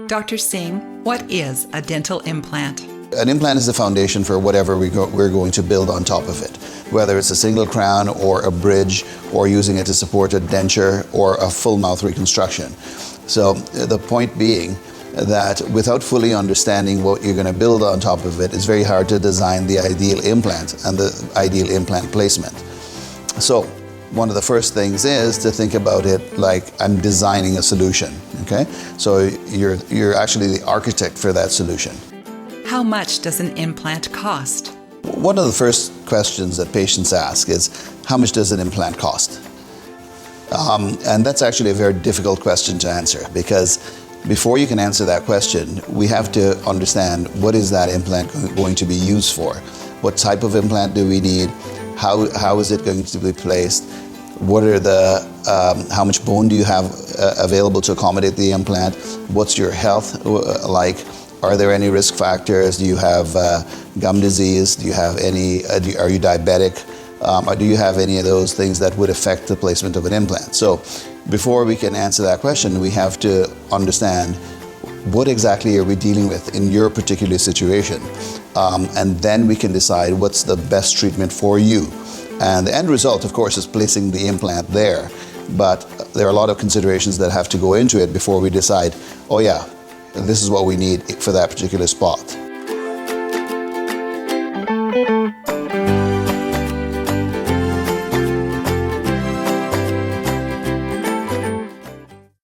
Dr. Singh, what is a dental implant? An implant is the foundation for whatever we're going to build on top of it, whether it's a single crown or a bridge or using it to support a denture or a full mouth reconstruction. So the point being that without fully understanding what you're going to build on top of it, it's very hard to design the ideal implant and the ideal implant placement. So one of the first things is to think about it like I'm designing a solution, okay? So you're actually the architect for that solution. How much does an implant cost? One of the first questions that patients ask is, how much does an implant cost? And that's actually a very difficult question to answer, because before you can answer that question, we have to understand what is that implant going to be used for? What type of implant do we need? How is it going to be placed? What are how much bone do you have available to accommodate the implant? What's your health like? Are there any risk factors? Do you have gum disease? Do you have any? Are you diabetic? Or do you have any of those things that would affect the placement of an implant? So before we can answer that question, we have to understand what exactly are we dealing with in your particular situation. And then we can decide what's the best treatment for you. And the end result, of course, is placing the implant there. But there are a lot of considerations that have to go into it before we decide, oh yeah, this is what we need for that particular spot.